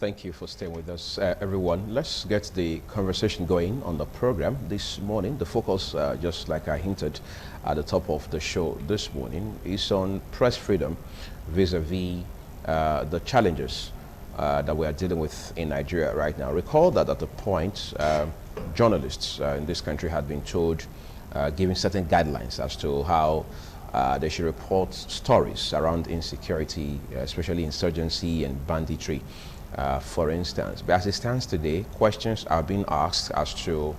Thank you for staying with us, everyone. Let's get the conversation going on the program this morning. The focus, just like I hinted at the top of the show this morning, is on press freedom vis-a-vis the challenges that we are dealing with in Nigeria right now. Recall that at the point, journalists in this country had been told, given certain guidelines as to how they should report stories around insecurity, especially insurgency and banditry, for instance. But as it stands today, questions are being asked as to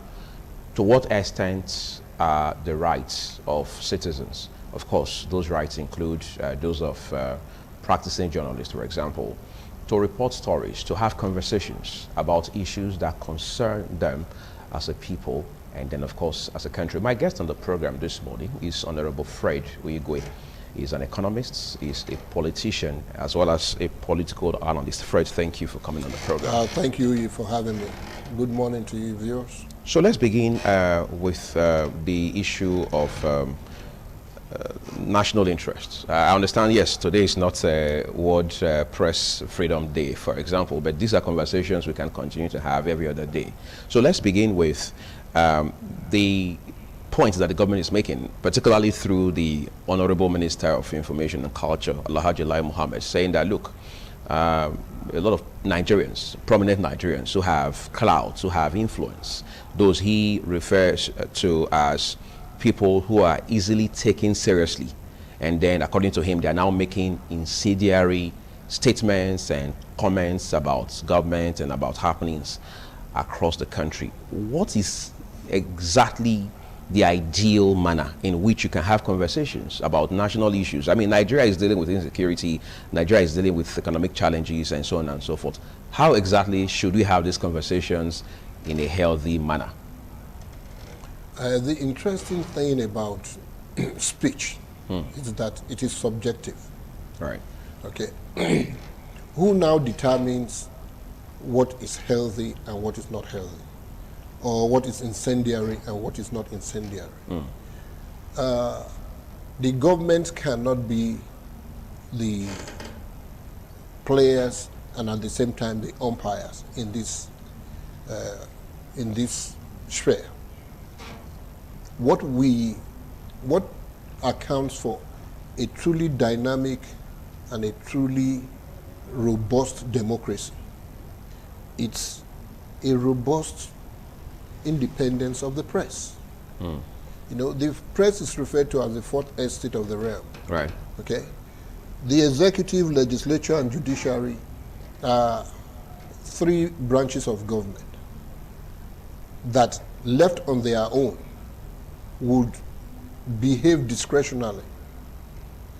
what extent are the rights of citizens. Of course, those rights include those of practicing journalists, for example, to report stories, to have conversations about issues that concern them as a people, and then, of course, as a country. My guest on the program this morning is Honorable Fred Uyigwe. He's an economist, he's a politician, as well as a political analyst. Fred, thank you for coming on the program. Thank you for having me. Good morning to you, viewers. So let's begin with the issue of national interests. I understand, yes, today is not World Press Freedom Day, for example, but these are conversations we can continue to have every other day. So let's begin with the points that the government is making, particularly through the Honorable Minister of Information and Culture, Alhaji Lai Mohammed, saying that, look, a lot of Nigerians, prominent Nigerians who have clout, who have influence, those he refers to as people who are easily taken seriously. And then, according to him, they are now making incendiary statements and comments about government and about happenings across the country. What is exactly the ideal manner in which you can have conversations about national issues? I mean, Nigeria is dealing with insecurity, Nigeria is dealing with economic challenges, and so on and so forth. How exactly should we have these conversations in a healthy manner? The interesting thing about speech is that it is subjective. Right. Okay. Who now determines what is healthy and what is not healthy, or what is incendiary and what is not incendiary? The government cannot be the players and at the same time the umpires in this sphere. What accounts for a truly dynamic and a truly robust democracy? It's a robust independence of the press. You know, the press is referred to as the fourth estate of the realm. Right. Okay. The executive, legislature, and judiciary are three branches of government that, left on their own, would behave discretionally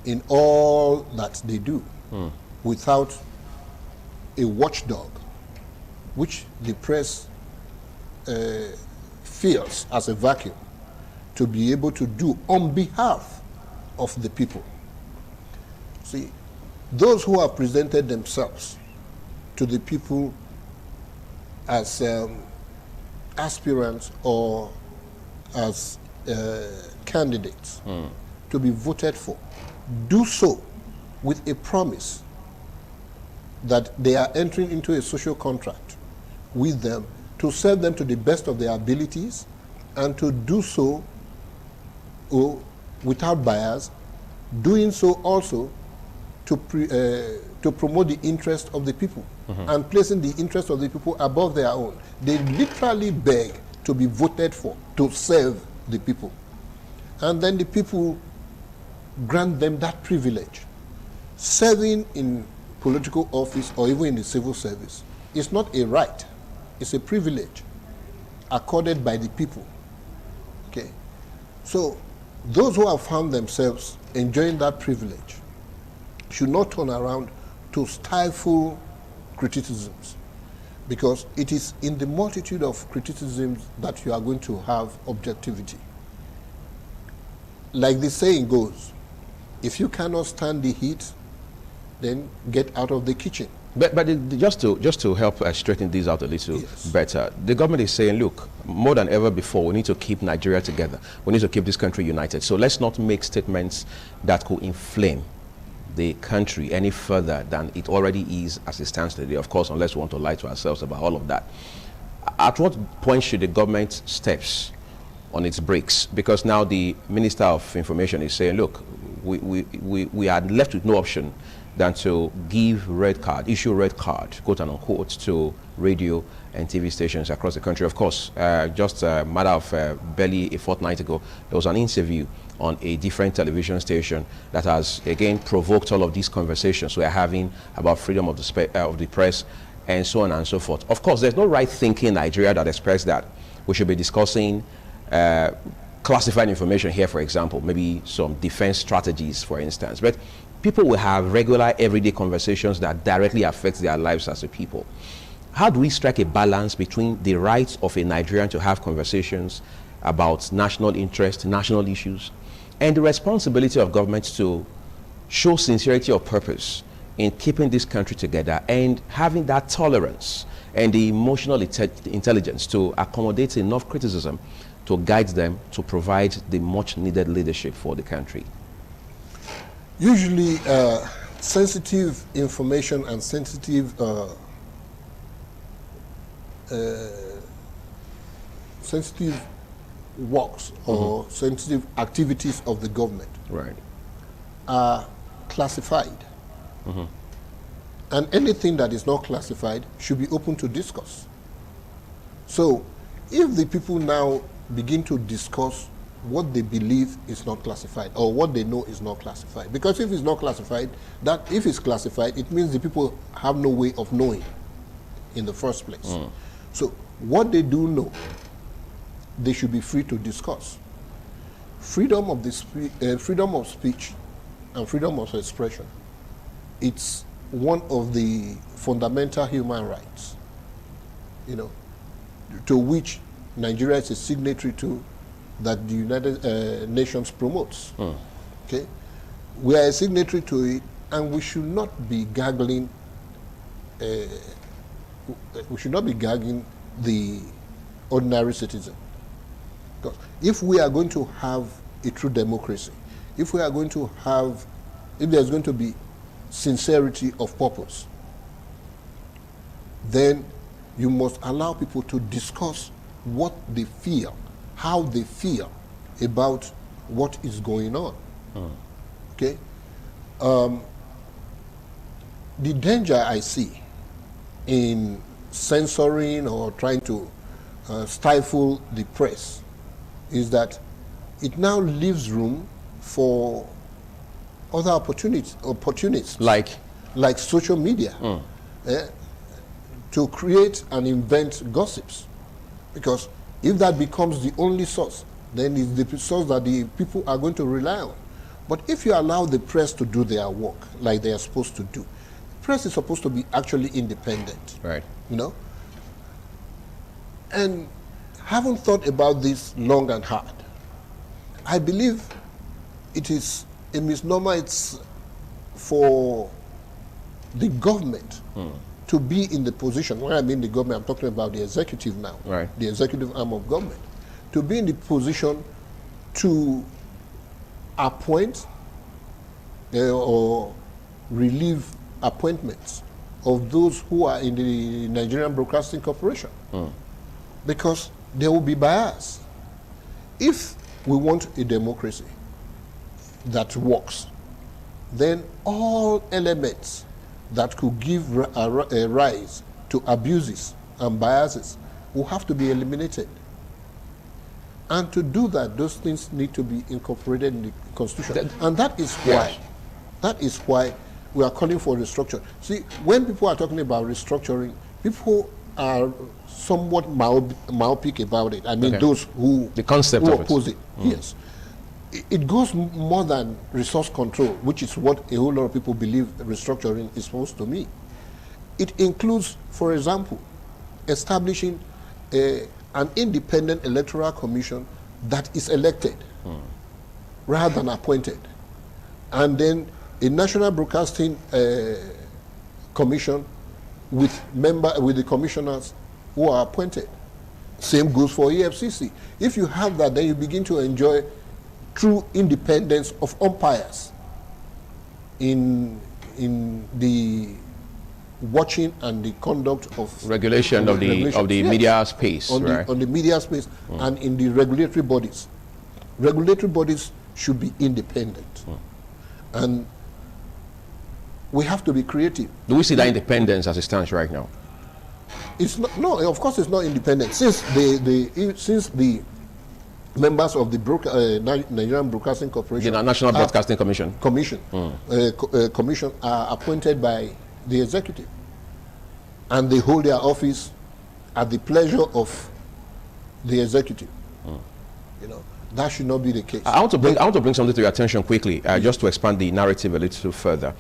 in all that they do without a watchdog, which the press feels as a vacuum to be able to do on behalf of the people. See, those who have presented themselves to the people as aspirants or as candidates to be voted for, do so with a promise that they are entering into a social contract with them to serve them to the best of their abilities, and to do so without bias, doing so also to promote the interest of the people and placing the interest of the people above their own. They literally beg to be voted for, to serve the people. And then the people grant them that privilege. Serving in political office or even in the civil service is not a right, it's a privilege accorded by the people. Okay? So those who have found themselves enjoying that privilege should not turn around to stifle criticisms, because it is in the multitude of criticisms that you are going to have objectivity. Like the saying goes, if you cannot stand the heat, then get out of the kitchen. But just to help straighten these out a little better, the government is saying, look, more than ever before, we need to keep Nigeria together. We need to keep this country united. So let's not make statements that could inflame the country any further than it already is as it stands today, of course, unless we want to lie to ourselves about all of that. At what point should the government steps on its brakes? Because now the Minister of Information is saying, look, we are left with no option than to give red card, issue red card, quote and unquote, to radio and TV stations across the country. Of course, just a matter of barely a fortnight ago, there was an interview on a different television station that has again provoked all of these conversations we are having about freedom of the press and so on and so forth. Of course, there's no right thinking in Nigeria that expects that we should be discussing classified information here, for example, maybe some defense strategies, for instance. But people will have regular, everyday conversations that directly affect their lives as a people. How do we strike a balance between the rights of a Nigerian to have conversations about national interest, national issues, and the responsibility of governments to show sincerity of purpose in keeping this country together and having that tolerance and the emotional intelligence to accommodate enough criticism to guide them to provide the much needed leadership for the country? Usually, sensitive information and sensitive works or sensitive activities of the government are classified. And anything that is not classified should be open to discuss. So if the people now begin to discuss what they believe is not classified or what they know is not classified, because if it's not classified, if it's classified, it means the people have no way of knowing in the first place. So what they do know, they should be free to discuss. Freedom of speech and freedom of expression, it's one of the fundamental human rights, to which Nigeria is a signatory to, that the United Nations promotes. Okay, we are a signatory to it, and we should not be gaggling. We should not be gagging the ordinary citizen. Because if we are going to have a true democracy, if there's going to be sincerity of purpose, then you must allow people to discuss what they feel, how they feel about what is going on. Okay? The danger I see in censoring or trying to stifle the press is that it now leaves room for other opportunities like social media to create and invent gossips. Because if that becomes the only source, then it's the source that the people are going to rely on. But if you allow the press to do their work like they are supposed to do, the press is supposed to be actually independent. Right. And having thought about this long and hard, I believe it is a misnomer. It's for the government to be in the position, when I mean the government, I'm talking about the executive now, the executive arm of government, to be in the position to appoint or relieve appointments of those who are in the Nigerian Broadcasting Corporation. Because there will be bias. If we want a democracy that works, then all elements that could give a rise to abuses and biases will have to be eliminated. And to do that, those things need to be incorporated in the Constitution. And that is why we are calling for restructuring. See, when people are talking about restructuring, people are somewhat myopic about it. I mean, those who oppose it. Yes. It goes more than resource control, which is what a whole lot of people believe restructuring is supposed to mean. It includes, for example, establishing an independent electoral commission that is elected rather than appointed. And then a national broadcasting commission with the commissioners who are appointed. Same goes for EFCC. If you have that, then you begin to enjoy true independence of umpires. in the watching and the conduct of regulation of the yes, media space, on right? the media space and in the regulatory bodies. Regulatory bodies should be independent, and we have to be creative. Do we see that independence as it stands right now? It's not, no, of course it's not independent. Since the members of the Nigerian Broadcasting Corporation, The National Broadcasting Commission. Commission are appointed by the executive, and they hold their office at the pleasure of the executive. You know, that should not be the case. I want to bring something to your attention quickly, just to expand the narrative a little further.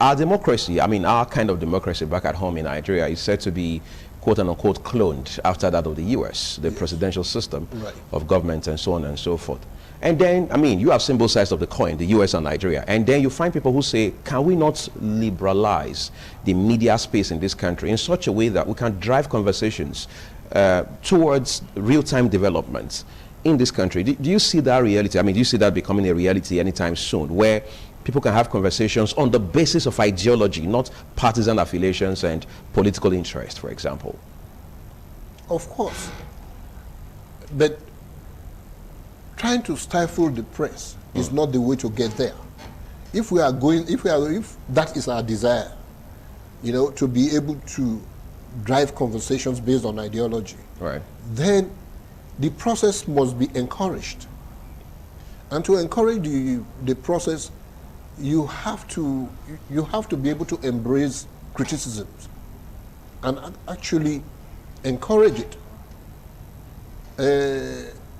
Our democracy, I mean, our kind of democracy back at home in Nigeria is said to be quote unquote cloned after that of the US, the presidential system of government and so on and so forth. And then, I mean, you have seen both sides of the coin, the US and Nigeria. And then you find people who say, can we not liberalize the media space in this country in such a way that we can drive conversations towards real-time developments in this country? Do you see that reality? I mean, do you see that becoming a reality anytime soon, where people can have conversations on the basis of ideology, not partisan affiliations and political interest, for example? Of course. But trying to stifle the press is not the way to get there. If that is our desire, you know, to be able to drive conversations based on ideology, right, then the process must be encouraged. And to encourage the process, you have to be able to embrace criticisms and actually encourage it.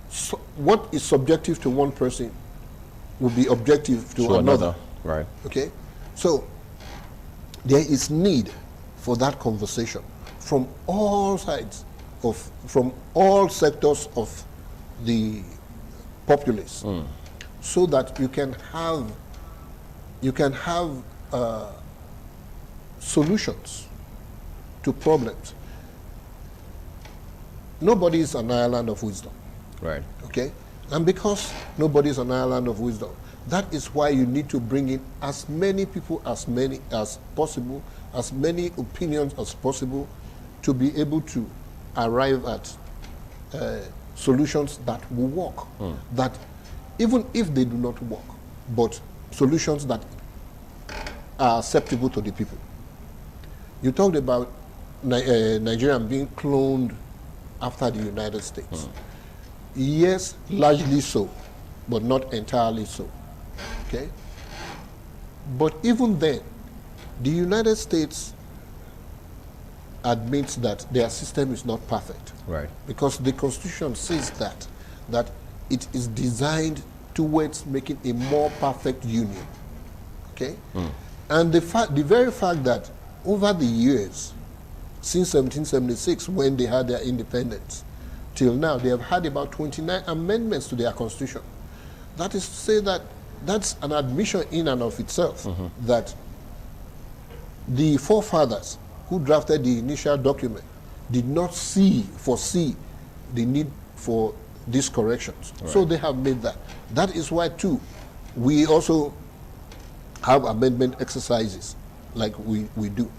So what is subjective to one person will be objective to another. Right. Okay? So there is need for that conversation from all sides, from all sectors of the populace, so that you can have solutions to problems. Nobody is an island of wisdom. Right. Okay? And because nobody is an island of wisdom, that is why you need to bring in as many people as possible, as many opinions as possible, to be able to arrive at solutions that will work. That even if they do not work, but solutions that are acceptable to the people. You talked about Nigeria being cloned after the United States. Yes, largely so, but not entirely so. Okay? But even then, the United States admits that their system is not perfect. Right. Because the Constitution says that it is designed towards making a more perfect union. Okay? And the very fact that over the years, since 1776, when they had their independence, till now, they have had about 29 amendments to their constitution. That is to say that that's an admission in and of itself that the forefathers who drafted the initial document did not foresee the need for these corrections. Right. So they have made that. That is why, too, we also have amendment exercises like we do.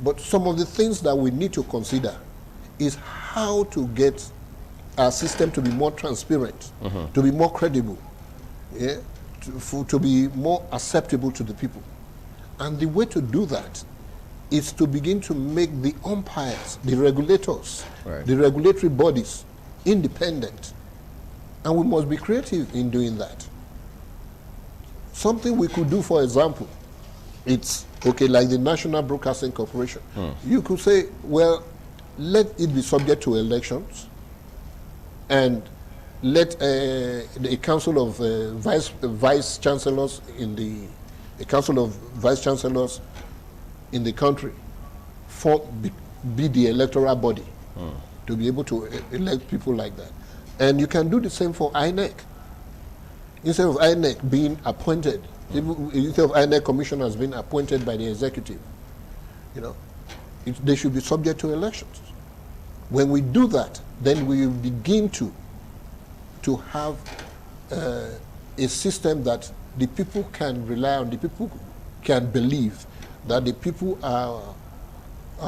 But some of the things that we need to consider is how to get our system to be more transparent, to be more credible, yeah? to be more acceptable to the people. And the way to do that is to begin to make the umpires, the regulators, the regulatory bodies independent. And we must be creative in doing that. Something we could do, for example, it's okay, like the National Broadcasting Corporation. You could say, well, let it be subject to elections, and let a council of vice chancellors in the council of vice chancellors in the country be the electoral body to be able to elect people like that. And you can do the same for INEC. Instead of INEC being appointed, instead of INEC commissioners being appointed by the executive, you know, they should be subject to elections. When we do that, then we will begin to have a system that the people can rely on, the people can believe that the people are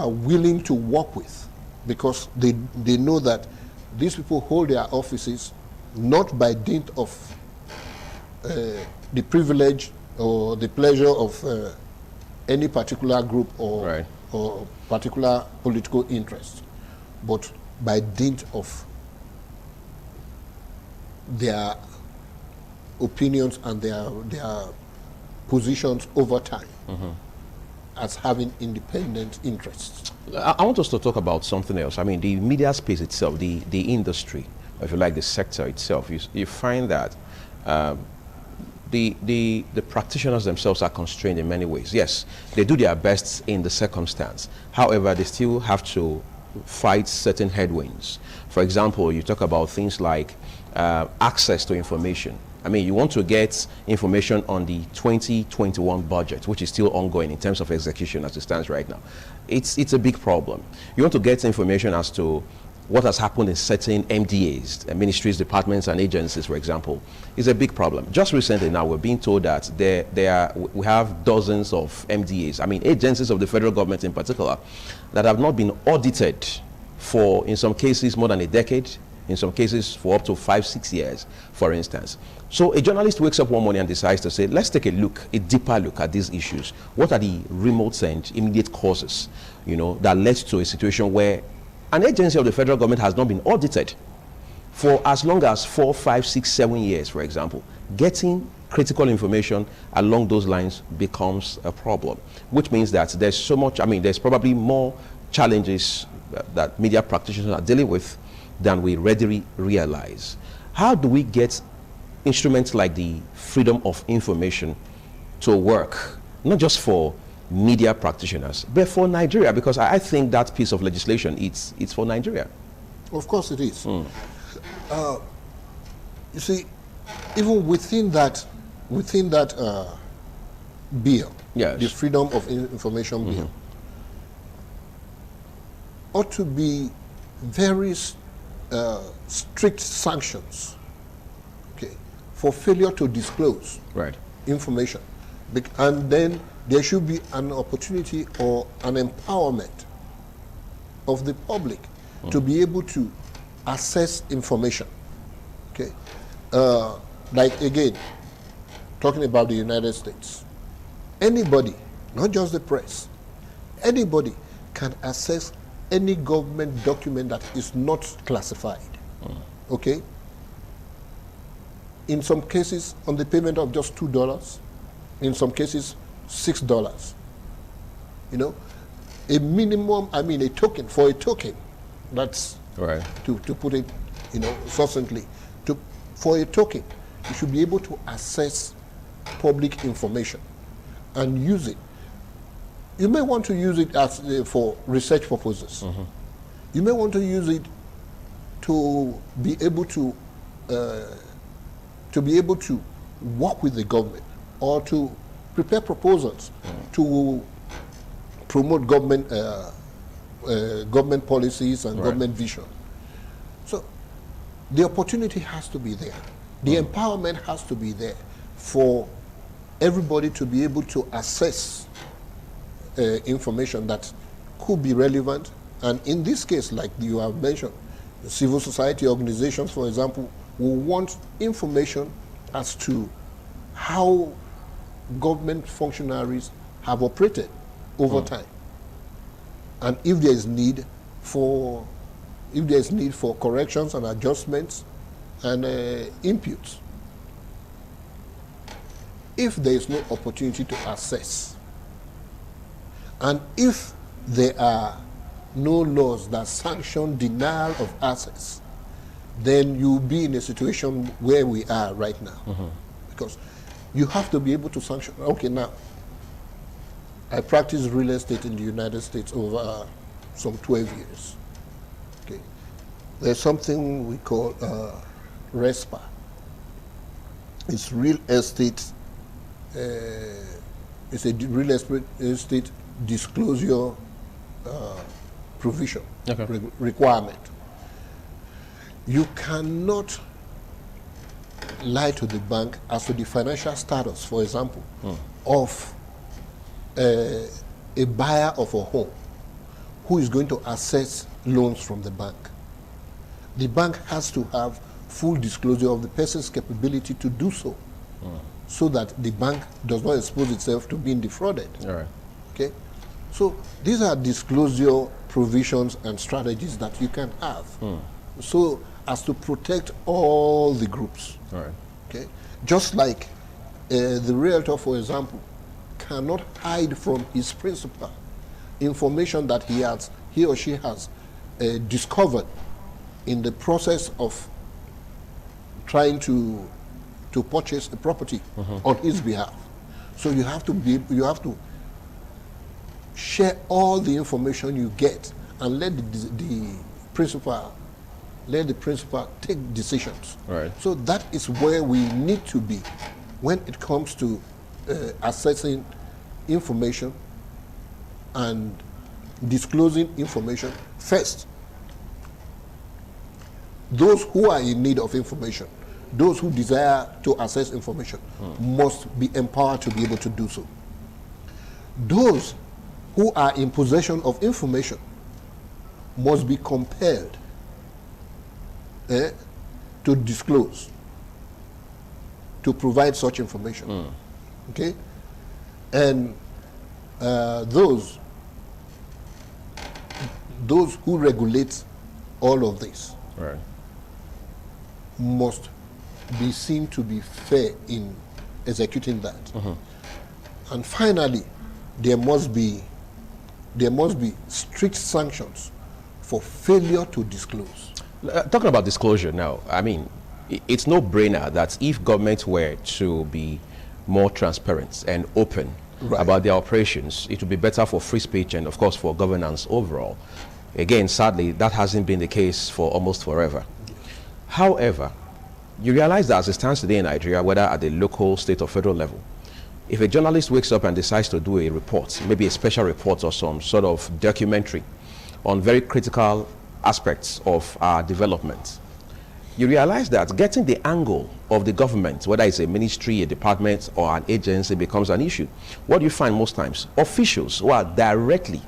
willing to work with, because they know that these people hold their offices not by dint of the privilege or the pleasure of any particular group or particular political interest, but by dint of their opinions and their positions over time as having independent interests. I want us to talk about something else. I mean, the media space itself, the industry, if you like, the sector itself, you find that the practitioners themselves are constrained in many ways. Yes, they do their best in the circumstance. However, they still have to fight certain headwinds. For example, you talk about things like access to information. I mean, you want to get information on the 2021 budget, which is still ongoing in terms of execution as it stands right now. It's a big problem. You want to get information as to what has happened in certain MDAs, ministries, departments, and agencies, for example, is a big problem. Just recently now, we're being told that we have dozens of MDAs, I mean, agencies of the federal government in particular, that have not been audited for, in some cases, more than a decade, in some cases for up to 5-6 years, for instance. So a journalist wakes up one morning and decides to say, let's take a deeper look at these issues. What are the remote and immediate causes, that led to a situation where an agency of the federal government has not been audited for as long as 4, 5, 6, 7 years, for example? Getting critical information along those lines becomes a problem, which means that there's so much, there's probably more challenges that media practitioners are dealing with than we readily realize. How do we get instruments like the Freedom of Information to work, not just for media practitioners, but for Nigeria? Because I think that piece of legislation, it's for Nigeria. Of course it is. You see, even within that bill, yes, the Freedom of Information bill, ought to be very strict sanctions, for failure to disclose information. And then there should be an opportunity or an empowerment of the public to be able to access information. Like, again, talking about the United States, anybody, not just the press, anybody can access any government document that is not classified. In some cases, on the payment of just $2, in some cases, $6. A minimum, a token, for a token, that's to put it, succinctly, for a token, you should be able to access public information and use it. You may want to use it as for research purposes. You may want to use it to be able to work with the government, or to prepare proposals to promote government policies and government vision. So the opportunity has to be there. The empowerment has to be there for everybody to be able to access information that could be relevant. And in this case, like you have mentioned, civil society organizations, for example, will want information as to how government functionaries have operated over time, and if there is need for corrections and adjustments and inputs. If there is no opportunity to access, and if there are no laws that sanction denial of access, then you'll be in a situation where we are right now. Because you have to be able to sanction. Okay, now, I practiced real estate in the United States over some 12 years. There's something we call RESPA. It's real estate, it's a real estate disclosure provision, requirement. You cannot lie to the bank as to the financial status, for example, of a buyer of a home who is going to access loans from the bank. The bank has to have full disclosure of the person's capability to do so, so that the bank does not expose itself to being defrauded. All right. Okay? So these are disclosure provisions and strategies that you can have, so as to protect all the groups. All right. Okay? Just like the realtor, for example, cannot hide from his principal information that he or she has discovered in the process of trying to purchase a property on his behalf. So you have to share all the information you get and let the principal take decisions. Right. So that is where we need to be when it comes to assessing information and disclosing information. First, those who are in need of information, those who desire to access information, must be empowered to be able to do so. Those who are in possession of information must be compelled to disclose, to provide such information. Okay? And those who regulate all of this, Right. must be seen to be fair in executing that. And finally, there must be strict sanctions for failure to disclose. Talking about disclosure now, I mean, it's no brainer that if government were to be more transparent and open about their operations, it would be better for free speech and, of course, for governance overall. Again, sadly, that hasn't been the case for almost forever. However, you realize that as it stands today in Nigeria, whether at the local, state, or federal level, if a journalist wakes up and decides to do a report, maybe a special report or some sort of documentary on very critical aspects of our development, you realize that getting the angle of the government, whether it's a ministry, a department, or an agency, becomes an issue. What do you find most times? Officials who are directly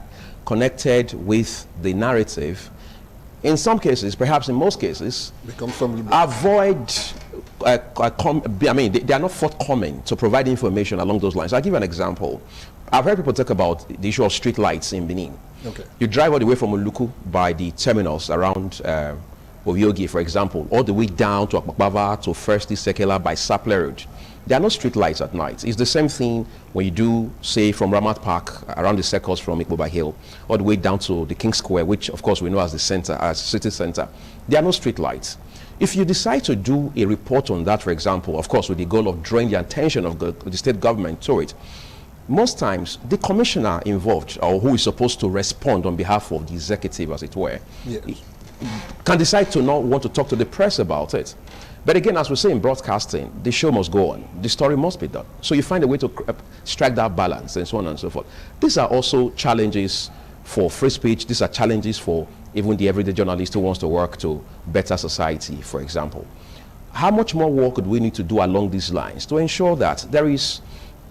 connected with the narrative, in some cases, perhaps in most cases, avoid, they are not forthcoming to provide information along those lines. I'll give you an example. I've heard people talk about the issue of street lights in Benin. Okay. You drive all the way from Uluku by the terminals around Oviogi, for example, all the way down to Akbaba, to First Sekela by Sapler Road. There are no street lights at night. It's the same thing when you do, say, from Ramat Park, around the circles from Ikboba Hill, all the way down to the King Square, which, of course, we know as the center, as city center. There are no street lights. If you decide to do a report on that, for example, of course, with the goal of drawing the attention of the state government to it, most times the commissioner involved, or who is supposed to respond on behalf of the executive, as it were, can decide to not want to talk to the press about it. But again, as we say in broadcasting, the show must go on. The story must be done. So you find a way to strike that balance and so on and so forth. These are also challenges for free speech. These are challenges for even the everyday journalist who wants to work to better society, for example. How much more work would we need to do along these lines to ensure that there is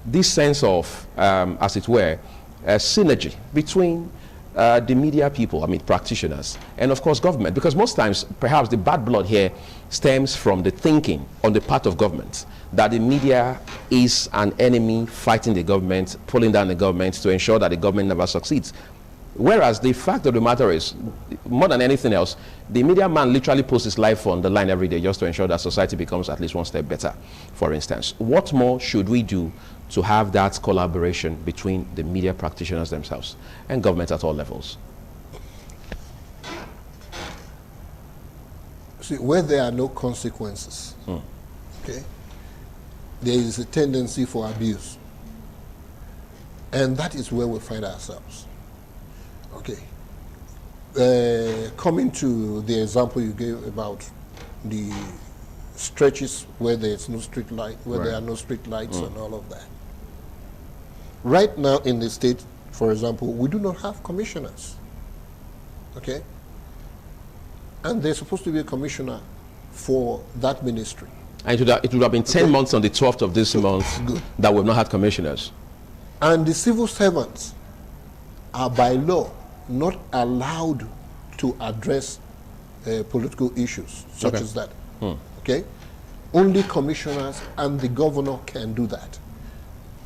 this sense of, as it were, synergy between the media people, practitioners, and of course government, because most times perhaps the bad blood here stems from the thinking on the part of government that the media is an enemy fighting the government, pulling down the government to ensure that the government never succeeds. Whereas the fact of the matter is, more than anything else, the media man literally puts his life on the line every day just to ensure that society becomes at least one step better, for instance. What more should we do to have that collaboration between the media practitioners themselves and government at all levels? See, where there are no consequences, okay, there is a tendency for abuse. And that is where we find ourselves. Okay. Coming to the example you gave about the stretches where there is no street light, where there are no street lights and all of that. Right now in the state, for example, we do not have commissioners. Okay? And there's supposed to be a commissioner for that ministry. And it would have been 10 months on the 12th of this month that we've not had commissioners. And the civil servants are by law not allowed to address political issues such as that. Okay? Only commissioners and the governor can do that.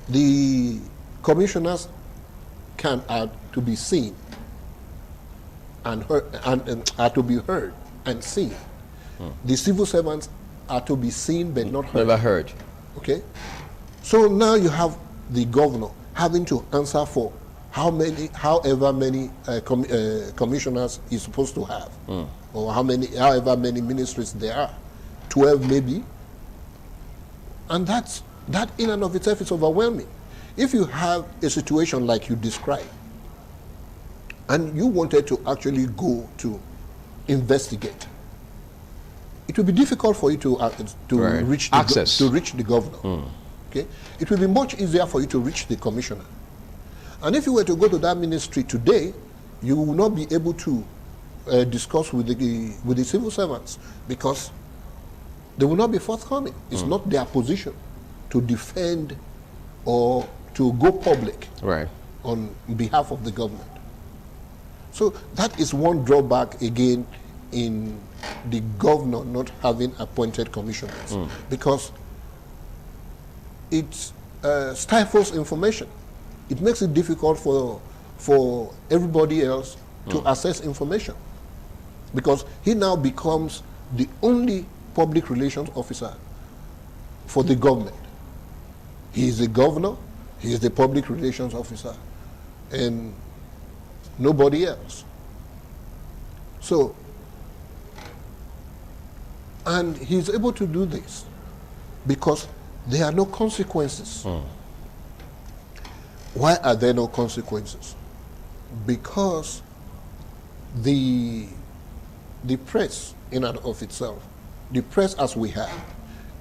The commissioners are to be seen and heard, and are to be heard and seen. The civil servants are to be seen but not heard. Never heard. Okay? So now you have the governor having to answer for however many commissioners he's supposed to have, or however many ministries there are, 12 maybe, and that in and of itself is overwhelming. If you have a situation like you described, and you wanted to actually go to investigate, it will be difficult for you to reach the governor. Okay, it will be much easier for you to reach the commissioner. And if you were to go to that ministry today, you will not be able to discuss with the civil servants because they will not be forthcoming. It's not their position to defend or to go public on behalf of the government. So that is one drawback again in the governor not having appointed commissioners, because it stifles information. It makes it difficult for everybody else to access information, because he now becomes the only public relations officer for the government. He is the governor, he is the public relations officer, and nobody else. So, and he's able to do this because there are no consequences. Why are there no consequences? Because the press in and of itself, the press as we have,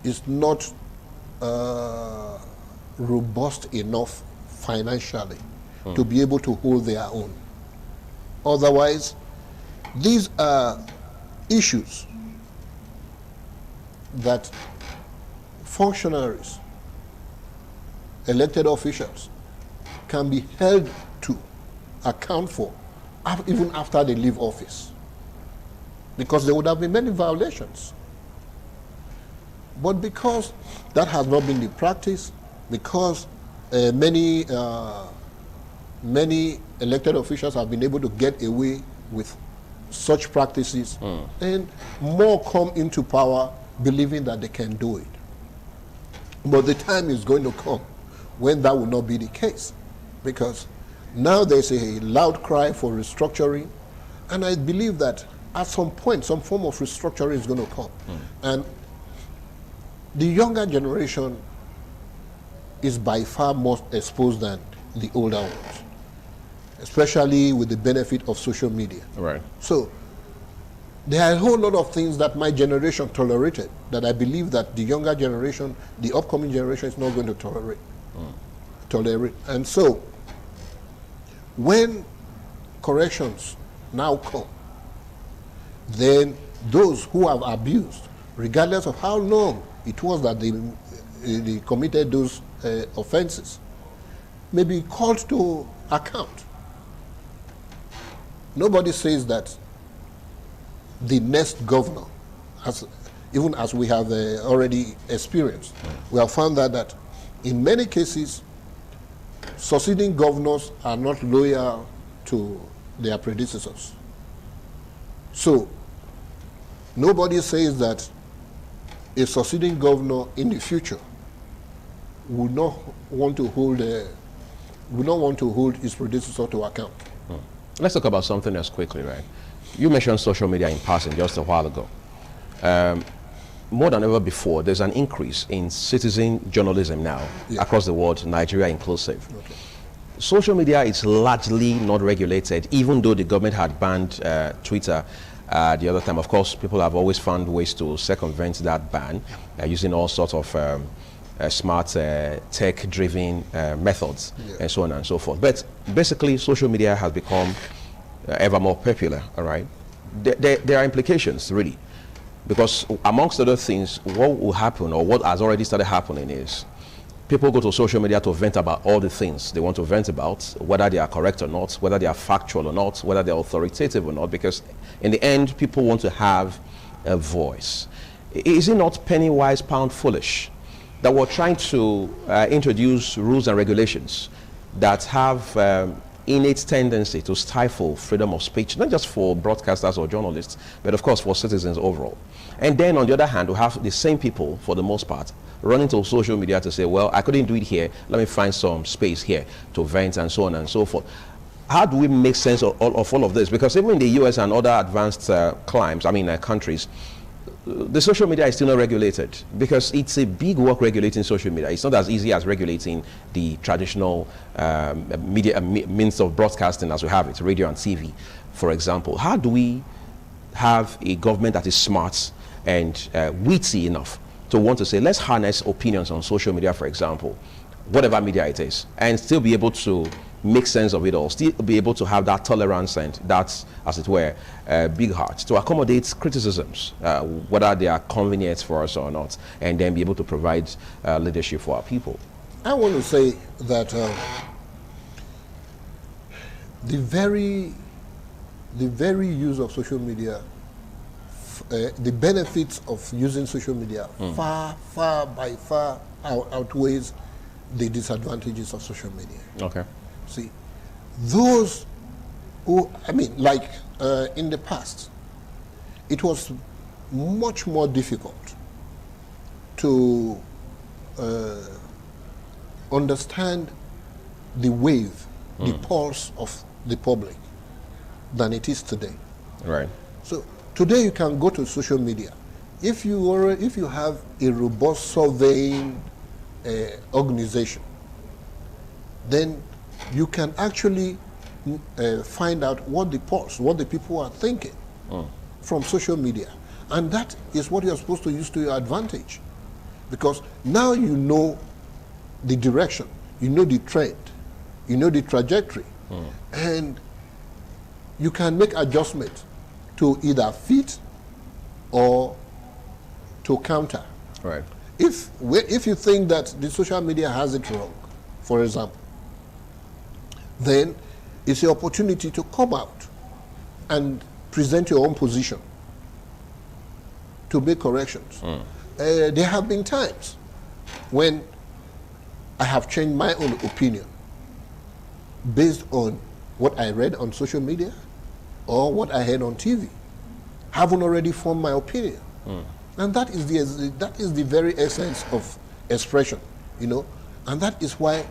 is not robust enough financially to be able to hold their own. Otherwise, these are issues that functionaries, elected officials, can be held to account for even after they leave office, because there would have been many violations. But because that has not been the practice, because many elected officials have been able to get away with such practices, and more come into power believing that they can do it. But the time is going to come when that will not be the case, because now there's a loud cry for restructuring, and I believe that at some point some form of restructuring is going to come. And the younger generation is by far more exposed than the older ones, especially with the benefit of social media. Right. So there are a whole lot of things that my generation tolerated that I believe that the younger generation, the upcoming generation, is not going to tolerate. And so when corrections now come, then those who have abused, regardless of how long it was that they committed those offenses, may be called to account. Nobody says that the next governor, even as we have already experienced, we have found that in many cases, succeeding governors are not loyal to their predecessors. So nobody says that a succeeding governor in the future would not want to hold his predecessor to account. Let's talk about something else quickly, right? You mentioned social media in passing just a while ago. More than ever before, there's an increase in citizen journalism now across the world, Nigeria inclusive. Okay. Social media is largely not regulated, even though the government had banned Twitter the other time. Of course, people have always found ways to circumvent that ban using all sorts of smart tech-driven methods and so on and so forth. But basically, social media has become ever more popular, all right? There are implications, really. Because amongst other things, what will happen, or what has already started happening, is people go to social media to vent about all the things they want to vent about, whether they are correct or not, whether they are factual or not, whether they are authoritative or not, because in the end, people want to have a voice. Is it not penny wise, pound foolish that we're trying to introduce rules and regulations that have innate tendency to stifle freedom of speech, not just for broadcasters or journalists, but of course for citizens overall? And then on the other hand, we have the same people, for the most part, running to social media to say, well, I couldn't do it here, let me find some space here to vent, and so on and so forth. How do we make sense of all of this? Because even in the US and other advanced countries, the social media is still not regulated, because it's a big work regulating social media. It's not as easy as regulating the traditional media means of broadcasting as we have it, radio and TV, for example. How do we have a government that is smart and witty enough to want to say, let's harness opinions on social media, for example, whatever media it is, and still be able to make sense of it all, still be able to have that tolerance and that, as it were, big heart to accommodate criticisms, whether they are convenient for us or not, and then be able to provide leadership for our people? I want to say that the very use of social media, the benefits of using social media far outweighs the disadvantages of social media. Okay. See, those who, in the past, it was much more difficult to understand the wave, the pulse of the public than it is today. Right. So today you can go to social media. If you have a robust surveying organization, then you can actually find out what the pulse, what the people are thinking from social media. And that is what you're supposed to use to your advantage. Because now you know the direction, you know the trend, you know the trajectory, and you can make adjustments to either fit or to counter. Right. If you think that the social media has it wrong, for example, then it's your opportunity to come out and present your own position to make corrections. There have been times when I have changed my own opinion based on what I read on social media or what I heard on TV. Haven't already formed my opinion. And that is the very essence of expression, and that is why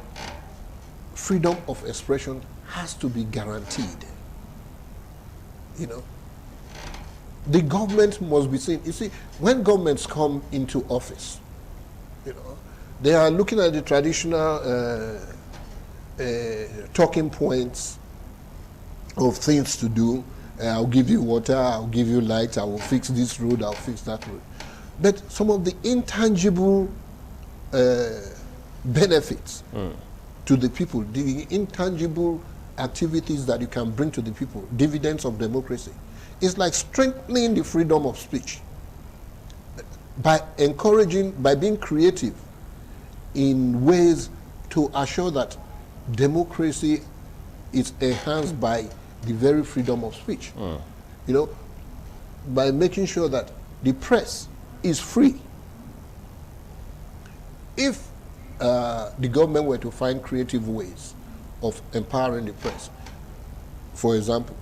freedom of expression has to be guaranteed. The government must be seen. You see, when governments come into office, they are looking at the traditional talking points of things to do. I'll give you water, I'll give you light, I will fix this road, I'll fix that road. But some of the intangible benefits to the people, the intangible activities that you can bring to the people, dividends of democracy, is like strengthening the freedom of speech by being creative in ways to assure that democracy is enhanced by the very freedom of speech. By making sure that the press is free. If the government were to find creative ways of empowering the press, for example,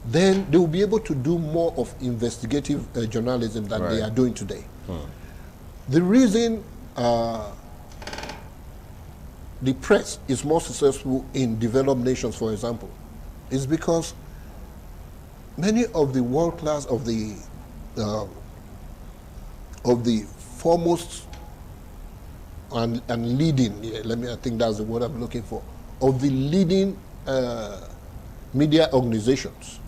then they will be able to do more of investigative journalism than they are doing today. The reason the press is more successful in developed nations, for example, is because many of the world class of the foremost and leading, I think that's the word I'm looking for, of the leading media organizations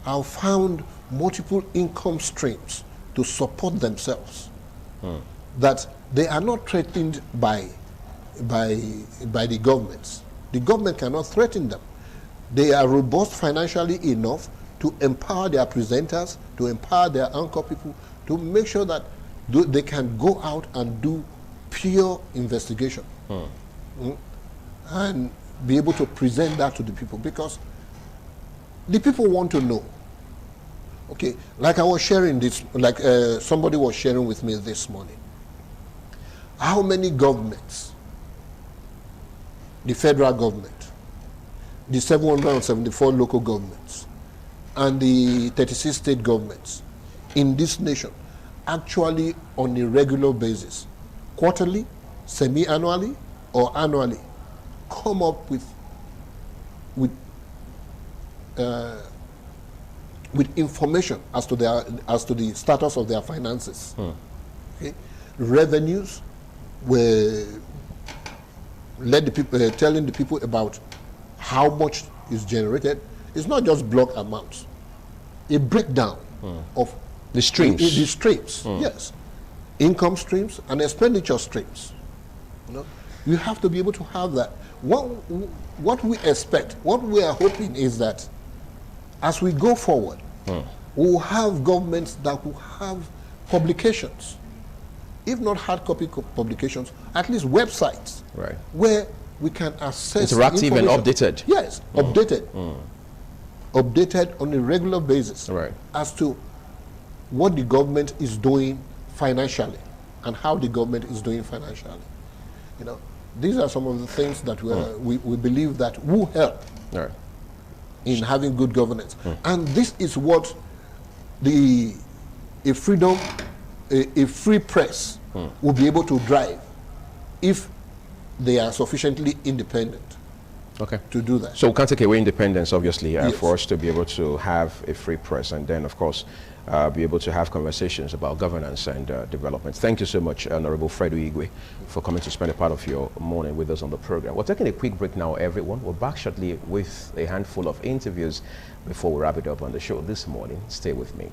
have found multiple income streams to support themselves, that they are not threatened by the governments. The government cannot threaten them. They are robust financially enough to empower their presenters, to empower their anchor people, to make sure that they can go out and do pure investigation and be able to present that to the people, because the people want to know. Okay, like I was sharing this, like somebody was sharing with me this morning. How many governments, the federal government, the 774 local governments, and the 36 state governments in this nation actually on a regular basis, quarterly, semi-annually, or annually, come up with information as to the status of their finances. Okay? Revenues were telling the people about how much is generated. It's not just block amounts. A breakdown of the streams. The streams, yes. Income streams and expenditure streams. You know, you have to be able to have that. What we expect, what we are hoping is that as we go forward, we will have governments that will have publications, if not hard copy publications, at least websites, right, where we can access interactive and updated. Yes, updated. Updated on a regular basis, right, as to what the government is doing financially and how the government is doing financially. You know, these are some of the things that we believe that will help in having good governance. And this is what a free press will be able to drive if they are sufficiently independent to do that. So we can't take away independence, obviously, Yes. for us to be able to have a free press, and then, of course, be able to have conversations about governance and development. Thank you so much, Honorable Fred Igwe, for coming to spend a part of your morning with us on the program. We're taking a quick break now, everyone. We're back shortly with a handful of interviews before we wrap it up on the show this morning. Stay with me.